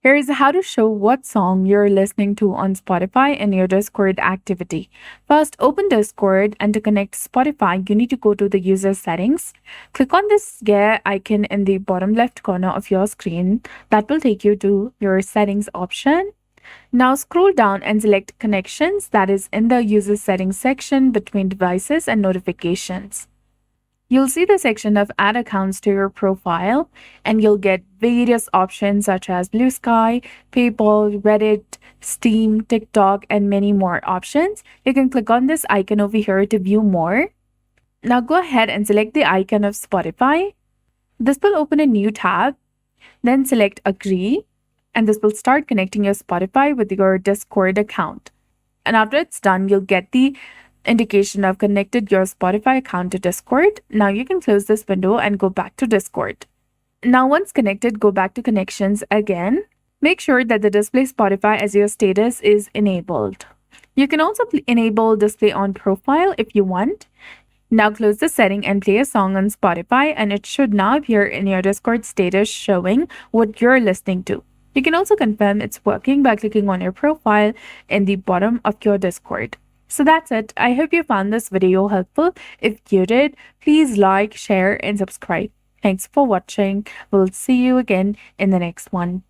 Here's how to show what song you're listening to on Spotify in your Discord activity. First, open Discord, and to connect Spotify, you need to go to the user settings. Click on this gear icon in the bottom left corner of your screen. That will take you to your settings option. Now scroll down and select connections, that is in the user settings section between devices and notifications. You'll see the section of add accounts to your profile, and you'll get various options such as Blue Sky, PayPal, Reddit, Steam, TikTok, and many more options. You can click on this icon over here to view more. Now go ahead and select the icon of Spotify. This will open a new tab. Then select Agree, and this will start connecting your Spotify with your Discord account. And after it's done, you'll get the indication of connected your Spotify account to Discord. Now you can close this window and go back to Discord. Now once connected, go back to connections again. Make sure that the display Spotify as your status is enabled. You can also enable display on profile if you want. Now close the setting and play a song on Spotify, and it should now appear in your Discord status showing what you're listening to. You can also confirm it's working by clicking on your profile in the bottom of your Discord. So that's it. I hope you found this video helpful. If you did, please like, share, and subscribe. Thanks for watching. We'll see you again in the next one.